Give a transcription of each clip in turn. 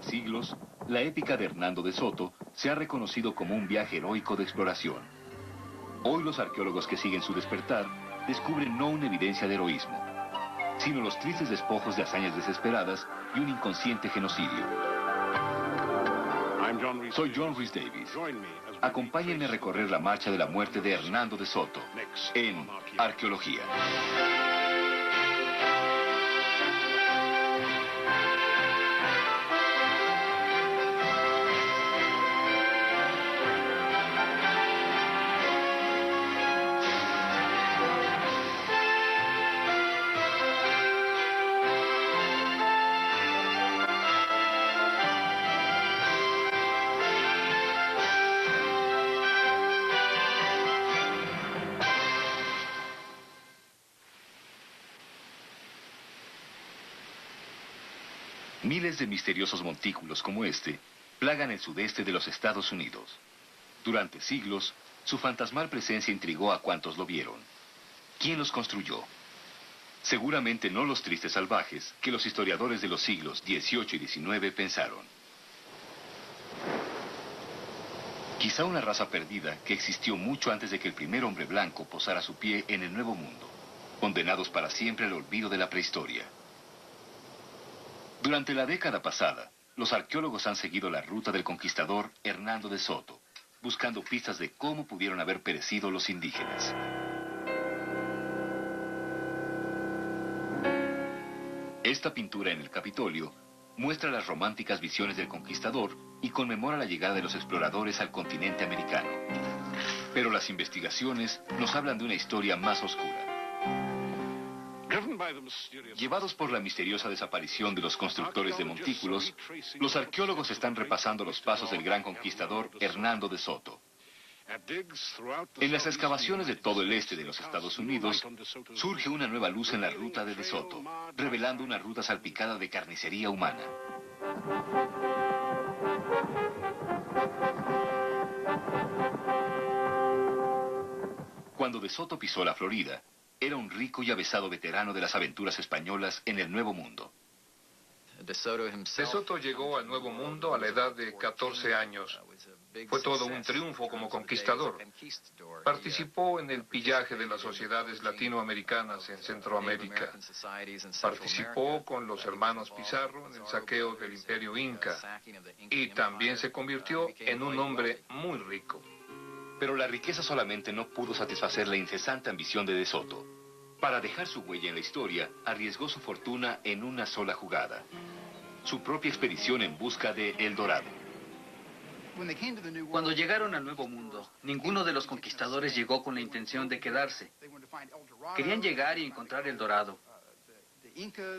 siglos, la épica de Hernando de Soto se ha reconocido como un viaje heroico de exploración. Hoy los arqueólogos que siguen su despertar descubren no una evidencia de heroísmo, sino los tristes despojos de hazañas desesperadas y un inconsciente genocidio. Soy John Rhys Davies. Acompáñenme a recorrer la marcha de la muerte de Hernando de Soto en Arqueología. Miles de misteriosos montículos como este plagan el sudeste de los Estados Unidos. Durante siglos, su fantasmal presencia intrigó a cuantos lo vieron. ¿Quién los construyó? Seguramente no los tristes salvajes que los historiadores de los siglos XVIII y XIX pensaron. Quizá una raza perdida que existió mucho antes de que el primer hombre blanco posara su pie en el Nuevo Mundo, condenados para siempre al olvido de la prehistoria. Durante la década pasada, los arqueólogos han seguido la ruta del conquistador Hernando de Soto, buscando pistas de cómo pudieron haber perecido los indígenas. Esta pintura en el Capitolio muestra las románticas visiones del conquistador y conmemora la llegada de los exploradores al continente americano. Pero las investigaciones nos hablan de una historia más oscura. Llevados por la misteriosa desaparición de los constructores de montículos, los arqueólogos están repasando los pasos del gran conquistador Hernando de Soto. En las excavaciones de todo el este de los Estados Unidos, surge una nueva luz en la ruta de Soto, revelando una ruta salpicada de carnicería humana. Cuando de Soto pisó la Florida, era un rico y avesado veterano de las aventuras españolas en el Nuevo Mundo. De Soto llegó al Nuevo Mundo a la edad de 14 años. Fue todo un triunfo como conquistador. Participó en el pillaje de las sociedades latinoamericanas en Centroamérica. Participó con los hermanos Pizarro en el saqueo del Imperio Inca. Y también se convirtió en un hombre muy rico. Pero la riqueza solamente no pudo satisfacer la incesante ambición de Soto. Para dejar su huella en la historia, arriesgó su fortuna en una sola jugada. Su propia expedición en busca de El Dorado. Cuando llegaron al Nuevo Mundo, ninguno de los conquistadores llegó con la intención de quedarse. Querían llegar y encontrar El Dorado.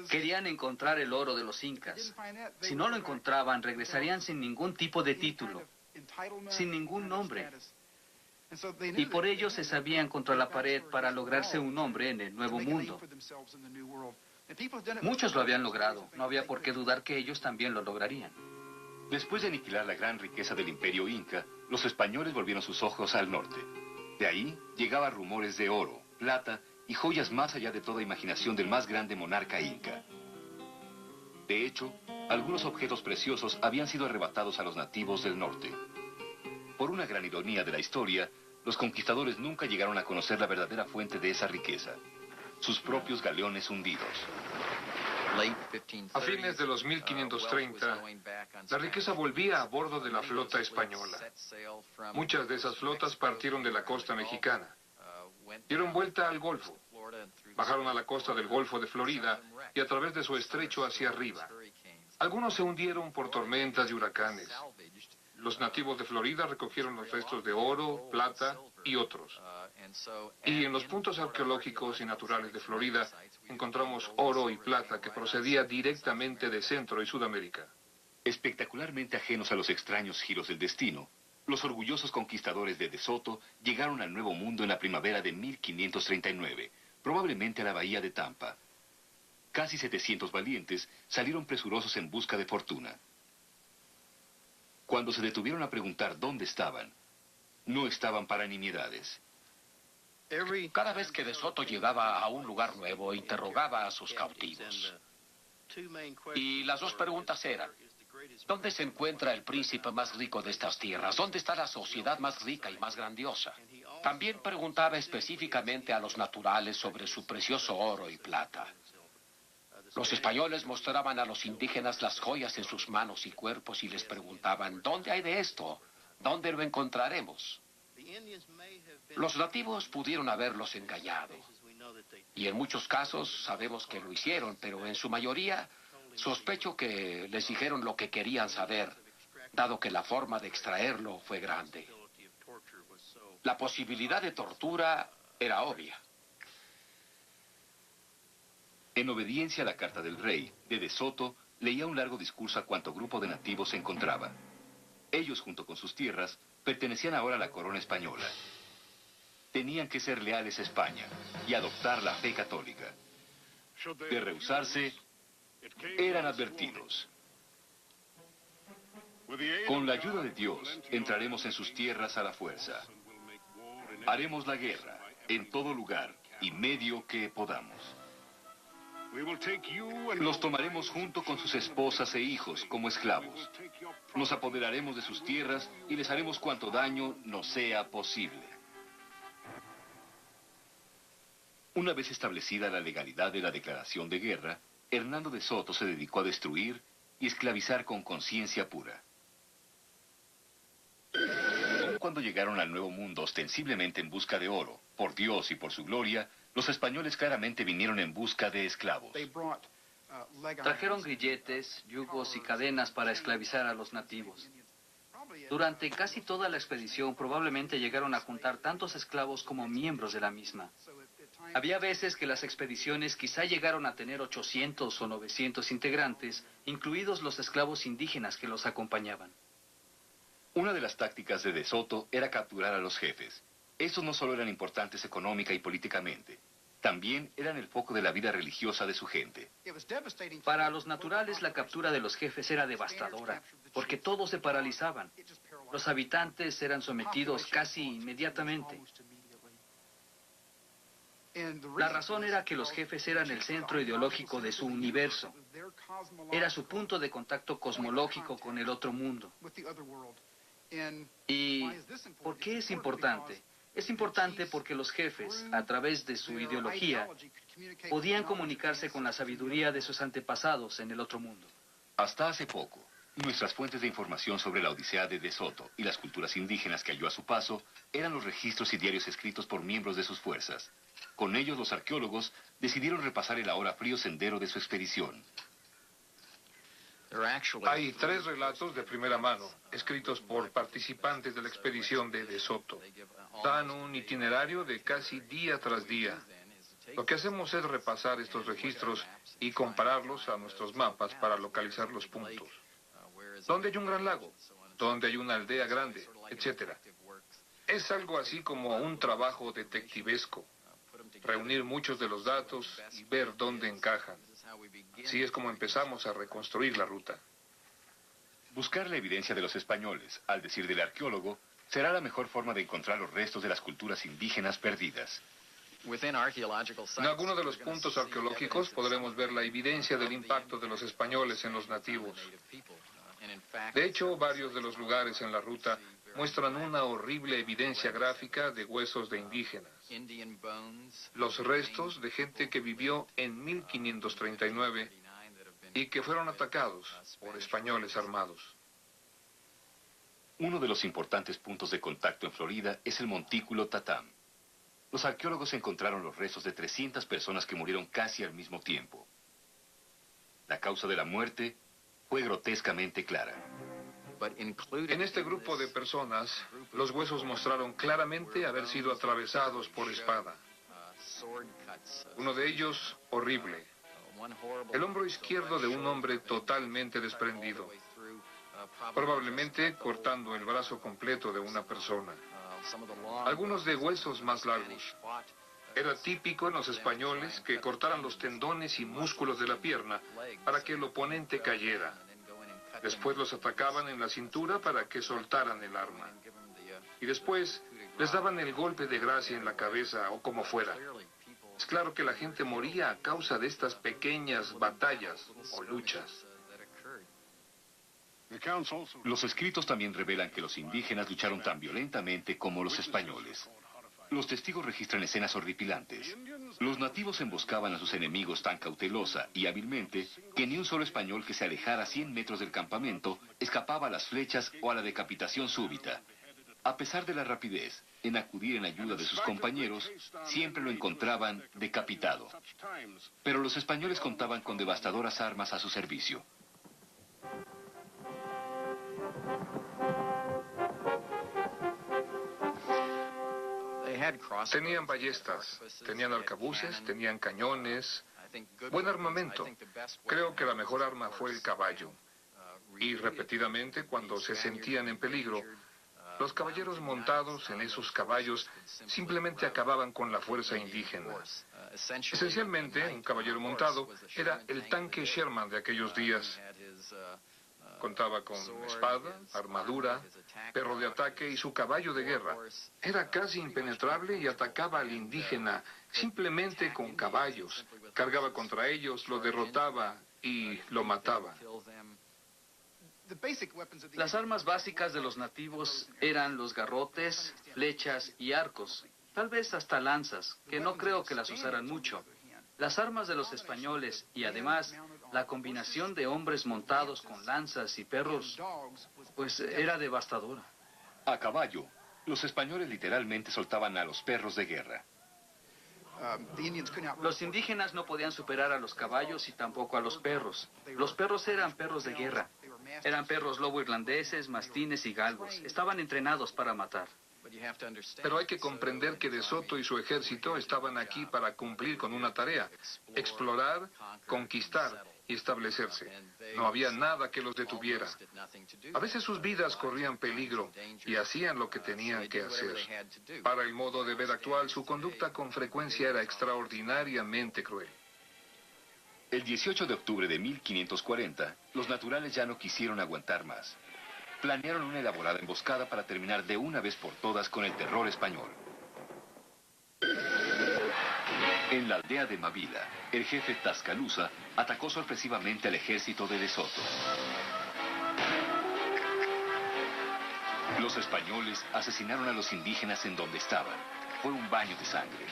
Querían encontrar el oro de los incas. Si no lo encontraban, regresarían sin ningún tipo de título, sin ningún nombre. Y por ello se sabían contra la pared para lograrse un nombre en el Nuevo Mundo. Muchos lo habían logrado, no había por qué dudar que ellos también lo lograrían. Después de aniquilar la gran riqueza del Imperio Inca, los españoles volvieron sus ojos al norte. De ahí llegaban rumores de oro, plata y joyas más allá de toda imaginación del más grande monarca inca. De hecho, algunos objetos preciosos habían sido arrebatados a los nativos del norte. Por una gran ironía de la historia, los conquistadores nunca llegaron a conocer la verdadera fuente de esa riqueza: sus propios galeones hundidos. A fines de los 1530, la riqueza volvía a bordo de la flota española. Muchas de esas flotas partieron de la costa mexicana. Dieron vuelta al Golfo. Bajaron a la costa del Golfo de Florida y a través de su estrecho hacia arriba. Algunos se hundieron por tormentas y huracanes. Los nativos de Florida recogieron los restos de oro, plata y otros. Y en los puntos arqueológicos y naturales de Florida encontramos oro y plata que procedía directamente de Centro y Sudamérica. Espectacularmente ajenos a los extraños giros del destino, los orgullosos conquistadores de Soto llegaron al Nuevo Mundo en la primavera de 1539, probablemente a la bahía de Tampa. Casi 700 valientes salieron presurosos en busca de fortuna. Cuando se detuvieron a preguntar dónde estaban, no estaban para nimiedades. Cada vez que De Soto llegaba a un lugar nuevo, interrogaba a sus cautivos. Y las dos preguntas eran: ¿Dónde se encuentra el príncipe más rico de estas tierras? ¿Dónde está la sociedad más rica y más grandiosa? También preguntaba específicamente a los naturales sobre su precioso oro y plata. Los españoles mostraban a los indígenas las joyas en sus manos y cuerpos y les preguntaban, ¿dónde hay de esto? ¿Dónde lo encontraremos? Los nativos pudieron haberlos engañado. Y en muchos casos sabemos que lo hicieron, pero en su mayoría sospecho que les dijeron lo que querían saber, dado que la forma de extraerlo fue grande. La posibilidad de tortura era obvia. En obediencia a la carta del rey, de Soto leía un largo discurso a cuanto grupo de nativos se encontraba. Ellos, junto con sus tierras, pertenecían ahora a la corona española. Tenían que ser leales a España y adoptar la fe católica. De rehusarse, eran advertidos. Con la ayuda de Dios, entraremos en sus tierras a la fuerza. Haremos la guerra, en todo lugar y medio que podamos. Los tomaremos junto con sus esposas e hijos como esclavos. Nos apoderaremos de sus tierras y les haremos cuanto daño nos sea posible. Una vez establecida la legalidad de la declaración de guerra, Hernando de Soto se dedicó a destruir y esclavizar con conciencia pura. Aun cuando llegaron al Nuevo Mundo ostensiblemente en busca de oro, por Dios y por su gloria, los españoles claramente vinieron en busca de esclavos. Trajeron grilletes, yugos y cadenas para esclavizar a los nativos. Durante casi toda la expedición probablemente llegaron a juntar tantos esclavos como miembros de la misma. Había veces que las expediciones quizá llegaron a tener 800 o 900 integrantes, incluidos los esclavos indígenas que los acompañaban. Una de las tácticas de Soto era capturar a los jefes. Estos no solo eran importantes económica y políticamente, también eran el foco de la vida religiosa de su gente. Para los naturales, la captura de los jefes era devastadora, porque todos se paralizaban. Los habitantes eran sometidos casi inmediatamente. La razón era que los jefes eran el centro ideológico de su universo. Era su punto de contacto cosmológico con el otro mundo. ¿Y por qué es importante? Es importante porque los jefes, a través de su ideología, podían comunicarse con la sabiduría de sus antepasados en el otro mundo. Hasta hace poco, nuestras fuentes de información sobre la Odisea de Soto y las culturas indígenas que halló a su paso eran los registros y diarios escritos por miembros de sus fuerzas. Con ellos, los arqueólogos decidieron repasar el ahora frío sendero de su expedición. Hay 3 relatos de primera mano, escritos por participantes de la expedición de Soto. Dan un itinerario de casi día tras día. Lo que hacemos es repasar estos registros y compararlos a nuestros mapas para localizar los puntos. ¿Dónde hay un gran lago? ¿Dónde hay una aldea grande? Etcétera. Es algo así como un trabajo detectivesco. Reunir muchos de los datos y ver dónde encajan. Así es como empezamos a reconstruir la ruta. Buscar la evidencia de los españoles, al decir del arqueólogo, será la mejor forma de encontrar los restos de las culturas indígenas perdidas. En algunos de los puntos arqueológicos podremos ver la evidencia del impacto de los españoles en los nativos. De hecho, varios de los lugares en la ruta muestran una horrible evidencia gráfica de huesos de indígenas. Los restos de gente que vivió en 1539 y que fueron atacados por españoles armados. Uno de los importantes puntos de contacto en Florida es el montículo Tatham. Los arqueólogos encontraron los restos de 300 personas que murieron casi al mismo tiempo. La causa de la muerte fue grotescamente clara. En este grupo de personas, los huesos mostraron claramente haber sido atravesados por espada. Uno de ellos, horrible. El hombro izquierdo de un hombre totalmente desprendido. Probablemente cortando el brazo completo de una persona. Algunos de huesos más largos. Era típico en los españoles que cortaran los tendones y músculos de la pierna para que el oponente cayera. Después los atacaban en la cintura para que soltaran el arma. Y después les daban el golpe de gracia en la cabeza o como fuera. Es claro que la gente moría a causa de estas pequeñas batallas o luchas. Los escritos también revelan que los indígenas lucharon tan violentamente como los españoles. Los testigos registran escenas horripilantes. Los nativos emboscaban a sus enemigos tan cautelosa y hábilmente que ni un solo español que se alejara 100 metros del campamento escapaba a las flechas o a la decapitación súbita. A pesar de la rapidez en acudir en ayuda de sus compañeros, siempre lo encontraban decapitado. Pero los españoles contaban con devastadoras armas a su servicio. Tenían ballestas, tenían arcabuces, tenían cañones, buen armamento. Creo que la mejor arma fue el caballo. Y repetidamente, cuando se sentían en peligro, los caballeros montados en esos caballos simplemente acababan con la fuerza indígena. Esencialmente, un caballero montado era el tanque Sherman de aquellos días. Contaba con espada, armadura, perro de ataque y su caballo de guerra. Era casi impenetrable y atacaba al indígena simplemente con caballos. Cargaba contra ellos, lo derrotaba y lo mataba. Las armas básicas de los nativos eran los garrotes, flechas y arcos, tal vez hasta lanzas, que no creo que las usaran mucho. Las armas de los españoles y además la combinación de hombres montados con lanzas y perros, pues era devastadora. A caballo, los españoles literalmente soltaban a los perros de guerra. Los indígenas no podían superar a los caballos y tampoco a los perros. Los perros eran perros de guerra. Eran perros lobo irlandeses, mastines y galgos. Estaban entrenados para matar. Pero hay que comprender que De Soto y su ejército estaban aquí para cumplir con una tarea: explorar, conquistar y establecerse. No había nada que los detuviera. A veces sus vidas corrían peligro y hacían lo que tenían que hacer. Para el modo de ver actual, su conducta con frecuencia era extraordinariamente cruel. El 18 de octubre de 1540, los naturales ya no quisieron aguantar más. Planearon una elaborada emboscada para terminar de una vez por todas con el terror español. En la aldea de Mavila, el jefe Tascalusa atacó sorpresivamente al ejército de De Soto. Los españoles asesinaron a los indígenas en donde estaban. Fue un baño de sangre.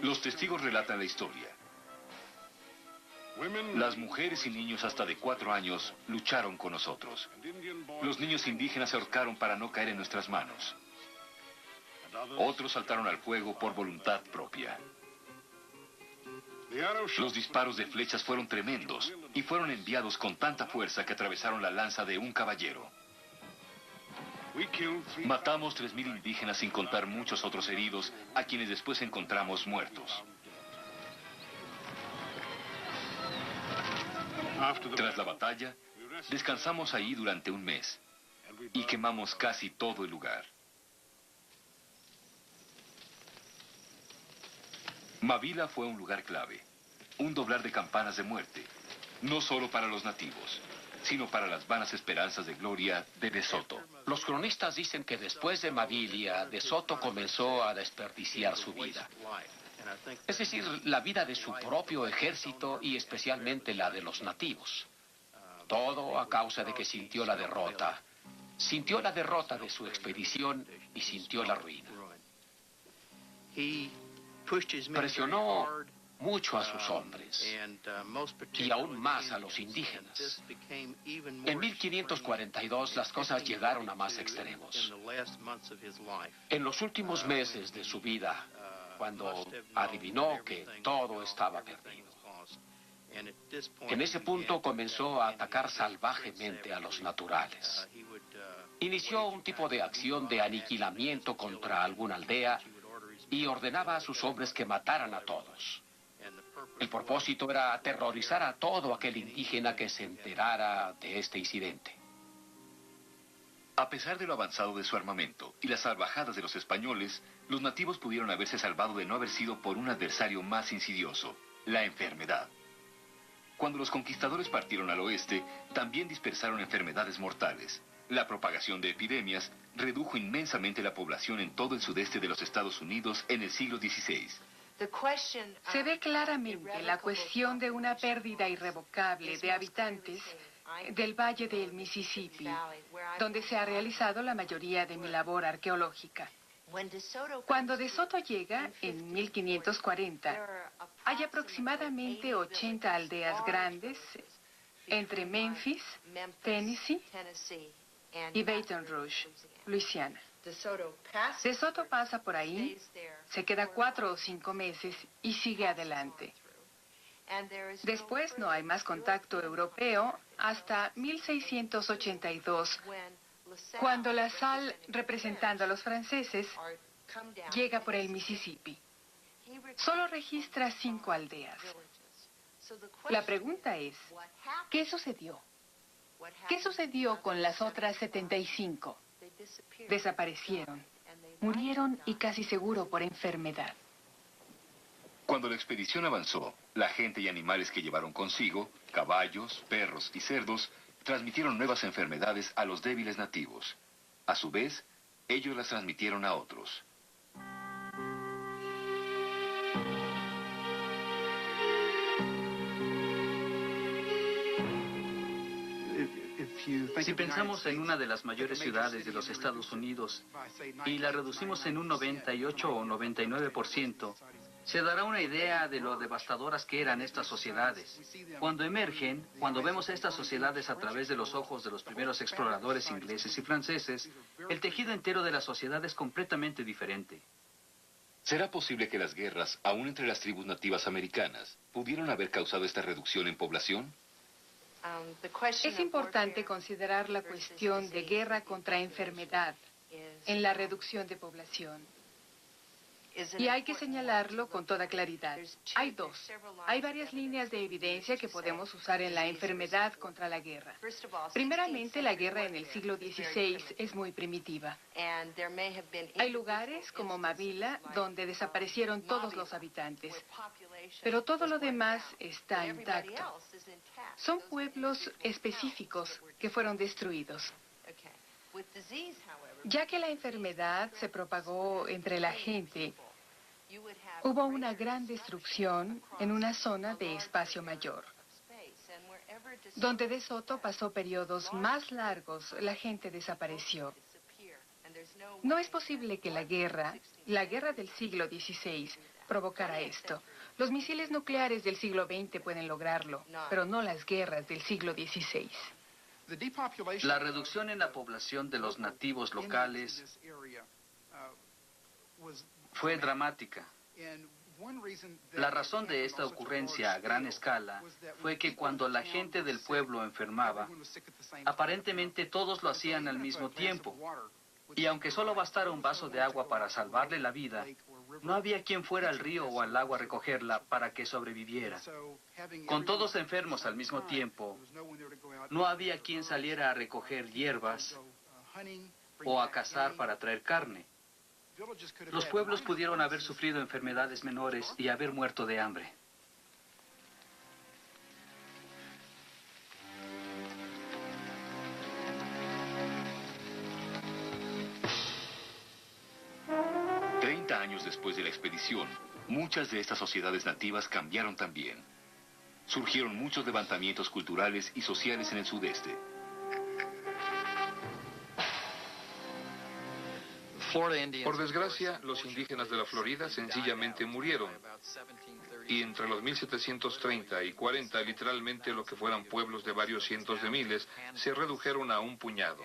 Los testigos relatan la historia. Las mujeres y niños hasta de 4 años lucharon con nosotros. Los niños indígenas se ahorcaron para no caer en nuestras manos. Otros saltaron al fuego por voluntad propia. Los disparos de flechas fueron tremendos y fueron enviados con tanta fuerza que atravesaron la lanza de un caballero. Matamos 3,000 indígenas sin contar muchos otros heridos, a quienes después encontramos muertos. Tras la batalla, descansamos ahí durante un mes y quemamos casi todo el lugar. Mavila fue un lugar clave, un doblar de campanas de muerte, no solo para los nativos, sino para las vanas esperanzas de gloria de De Soto. Los cronistas dicen que después de Mavila, De Soto comenzó a desperdiciar su vida. Es decir, la vida de su propio ejército y especialmente la de los nativos. Todo a causa de que sintió la derrota. Sintió la derrota de su expedición y sintió la ruina. Presionó mucho a sus hombres y aún más a los indígenas. En 1542 las cosas llegaron a más extremos. En los últimos meses de su vida, cuando adivinó que todo estaba perdido. En ese punto comenzó a atacar salvajemente a los naturales. Inició un tipo de acción de aniquilamiento contra alguna aldea y ordenaba a sus hombres que mataran a todos. El propósito era aterrorizar a todo aquel indígena que se enterara de este incidente. A pesar de lo avanzado de su armamento y las salvajadas de los españoles, los nativos pudieron haberse salvado de no haber sido por un adversario más insidioso, la enfermedad. Cuando los conquistadores partieron al oeste, también dispersaron enfermedades mortales. La propagación de epidemias redujo inmensamente la población en todo el sudeste de los Estados Unidos en el siglo XVI. Se ve claramente la cuestión de una pérdida irrevocable de habitantes del Valle del Mississippi, donde se ha realizado la mayoría de mi labor arqueológica. Cuando De Soto llega, en 1540, hay aproximadamente 80 aldeas grandes entre Memphis, Tennessee y Baton Rouge, Luisiana. De Soto pasa por ahí, se queda 4 o 5 meses y sigue adelante. Después no hay más contacto europeo hasta 1682, cuando La Salle, representando a los franceses, llega por el Mississippi. Solo registra 5 aldeas. La pregunta es, ¿qué sucedió? ¿Qué sucedió con las otras 75? Desaparecieron, murieron y casi seguro por enfermedad. Cuando la expedición avanzó, la gente y animales que llevaron consigo, caballos, perros y cerdos, transmitieron nuevas enfermedades a los débiles nativos. A su vez, ellos las transmitieron a otros. Si pensamos en una de las mayores ciudades de los Estados Unidos y la reducimos en un 98 o 99%, se dará una idea de lo devastadoras que eran estas sociedades. Cuando emergen, cuando vemos estas sociedades a través de los ojos de los primeros exploradores ingleses y franceses, el tejido entero de la sociedad es completamente diferente. ¿Será posible que las guerras, aún entre las tribus nativas americanas, pudieron haber causado esta reducción en población? Es importante considerar la cuestión de guerra contra enfermedad en la reducción de población. Y hay que señalarlo con toda claridad. Hay dos. Hay varias líneas de evidencia que podemos usar en la enfermedad contra la guerra. Primeramente, la guerra en el siglo XVI es muy primitiva. Hay lugares como Mabila donde desaparecieron todos los habitantes, pero todo lo demás está intacto. Son pueblos específicos que fueron destruidos. Ya que la enfermedad se propagó entre la gente, hubo una gran destrucción en una zona de espacio mayor. Donde De Soto pasó periodos más largos, la gente desapareció. No es posible que la guerra del siglo XVI, provocara esto. Los misiles nucleares del siglo XX pueden lograrlo, pero no las guerras del siglo XVI. La reducción en la población de los nativos locales fue dramática. La razón de esta ocurrencia a gran escala fue que cuando la gente del pueblo enfermaba, aparentemente todos lo hacían al mismo tiempo. Y aunque solo bastara un vaso de agua para salvarle la vida, no había quien fuera al río o al lago a recogerla para que sobreviviera. Con todos enfermos al mismo tiempo, no había quien saliera a recoger hierbas o a cazar para traer carne. Los pueblos pudieron haber sufrido enfermedades menores y haber muerto de hambre. Años después de la expedición, muchas de estas sociedades nativas cambiaron también. Surgieron muchos levantamientos culturales y sociales en el sudeste. Por desgracia, los indígenas de la Florida sencillamente murieron. Y entre los 1730 y 40, literalmente lo que fueran pueblos de varios cientos de miles, se redujeron a un puñado.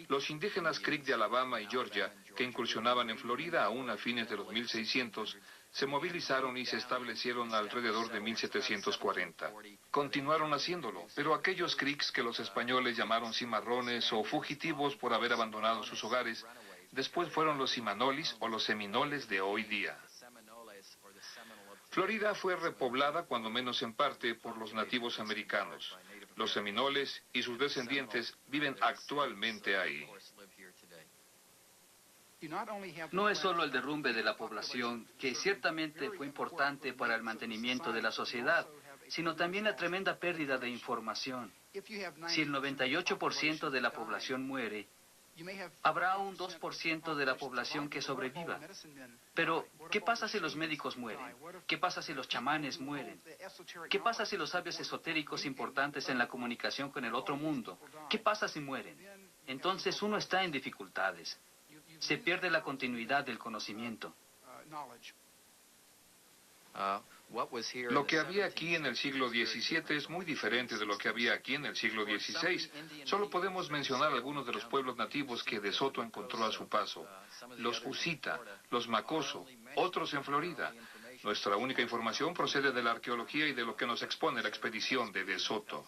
Los indígenas Creek de Alabama y Georgia, que incursionaban en Florida aún a fines de los 1600, se movilizaron y se establecieron alrededor de 1740. Continuaron haciéndolo, pero aquellos Creeks que los españoles llamaron cimarrones o fugitivos por haber abandonado sus hogares, después fueron los Seminoles o los Seminoles de hoy día. Florida fue repoblada, cuando menos en parte, por los nativos americanos. Los Seminoles y sus descendientes viven actualmente ahí. No es solo el derrumbe de la población, que ciertamente fue importante para el mantenimiento de la sociedad, sino también la tremenda pérdida de información. Si el 98% de la población muere, Habrá un 2% de la población que sobreviva. Pero, ¿qué pasa si los médicos mueren? ¿Qué pasa si los chamanes mueren? ¿Qué pasa si los sabios esotéricos importantes en la comunicación con el otro mundo? ¿Qué pasa si mueren? Entonces uno está en dificultades. Se pierde la continuidad del conocimiento. Lo que había aquí en el siglo XVII es muy diferente de lo que había aquí en el siglo XVI. Solo podemos mencionar algunos de los pueblos nativos que De Soto encontró a su paso. Los Usita, los Macoso, otros en Florida. Nuestra única información procede de la arqueología y de lo que nos expone la expedición de De Soto.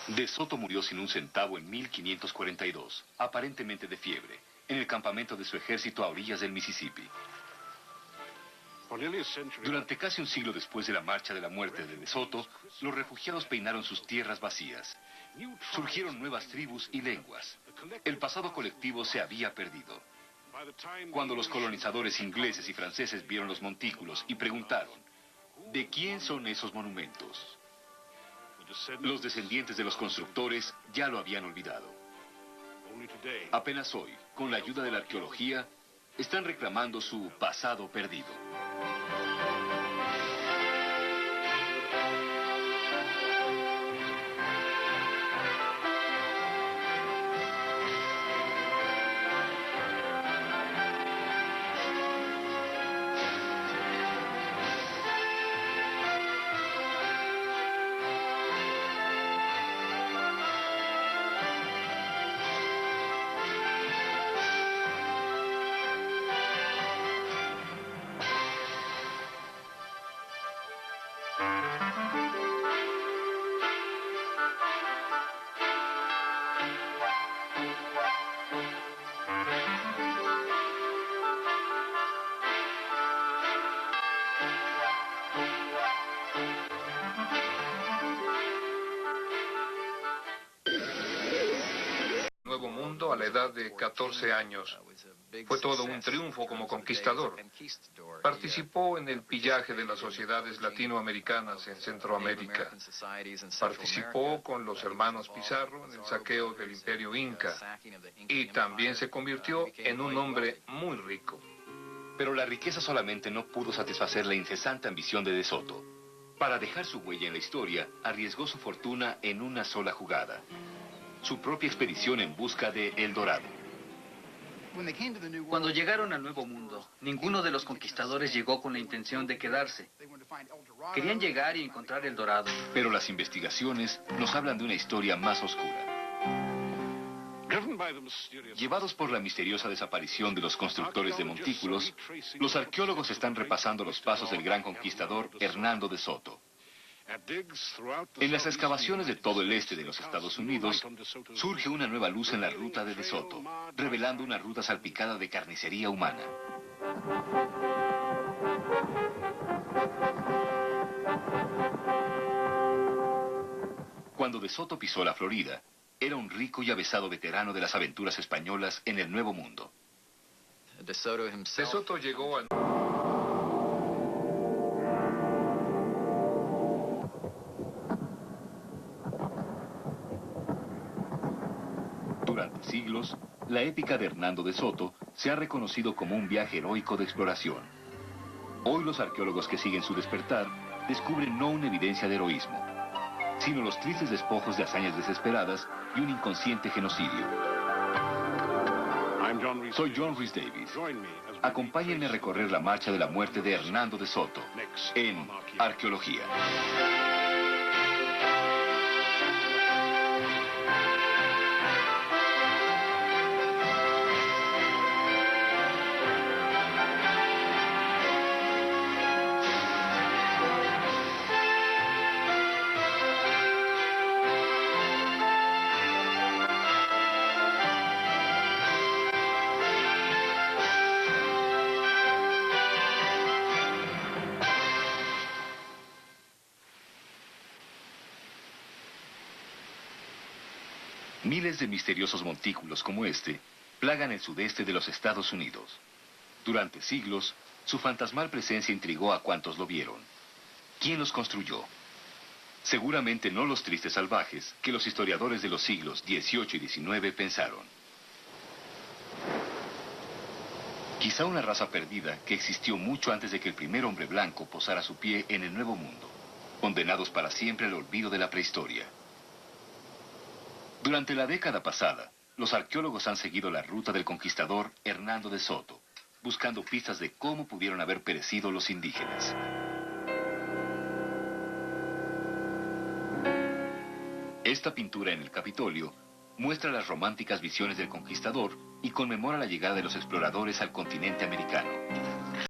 De Soto murió sin un centavo en 1542, aparentemente de fiebre, en el campamento de su ejército a orillas del Mississippi. Durante casi un siglo después de la marcha de la muerte de Soto, los refugiados peinaron sus tierras vacías. Surgieron nuevas tribus y lenguas. El pasado colectivo se había perdido. Cuando los colonizadores ingleses y franceses vieron los montículos y preguntaron, ¿de quién son esos monumentos?, los descendientes de los constructores ya lo habían olvidado. Apenas hoy, con la ayuda de la arqueología, están reclamando su pasado perdido. Nuevo Mundo a la edad de 14 años. Fue todo un triunfo como conquistador. Participó en el pillaje de las sociedades latinoamericanas en Centroamérica. Participó con los hermanos Pizarro en el saqueo del Imperio Inca. Y también se convirtió en un hombre muy rico. Pero la riqueza solamente no pudo satisfacer la incesante ambición de De Soto. Para dejar su huella en la historia, arriesgó su fortuna en una sola jugada: su propia expedición en busca de El Dorado. Cuando llegaron al Nuevo Mundo, ninguno de los conquistadores llegó con la intención de quedarse. Querían llegar y encontrar El Dorado. Pero las investigaciones nos hablan de una historia más oscura. Llevados por la misteriosa desaparición de los constructores de montículos, los arqueólogos están repasando los pasos del gran conquistador Hernando de Soto. En las excavaciones de todo el este de los Estados Unidos, surge una nueva luz en la ruta de De Soto, revelando una ruta salpicada de carnicería humana. Cuando De Soto pisó la Florida, era un rico y avesado veterano de las aventuras españolas en el Nuevo Mundo. De Soto llegó al... Durante siglos, la épica de Hernando de Soto se ha reconocido como un viaje heroico de exploración. Hoy los arqueólogos que siguen su despertar descubren no una evidencia de heroísmo, sino los tristes despojos de hazañas desesperadas y un inconsciente genocidio. Soy John Rhys Davies. Acompáñenme a recorrer la marcha de la muerte de Hernando de Soto en Arqueología. Miles de misteriosos montículos como este plagan el sudeste de los Estados Unidos. Durante siglos, Su fantasmal presencia intrigó a cuantos lo vieron. ¿Quién los construyó? Seguramente no los tristes salvajes que los historiadores de los siglos XVIII y XIX pensaron. Quizá una raza perdida que existió mucho antes de que el primer hombre blanco posara su pie en el Nuevo Mundo, condenados para siempre al olvido de la prehistoria. Durante la década pasada, los arqueólogos han seguido la ruta del conquistador Hernando de Soto, buscando pistas de cómo pudieron haber perecido los indígenas. Esta pintura en el Capitolio muestra las románticas visiones del conquistador y conmemora la llegada de los exploradores al continente americano.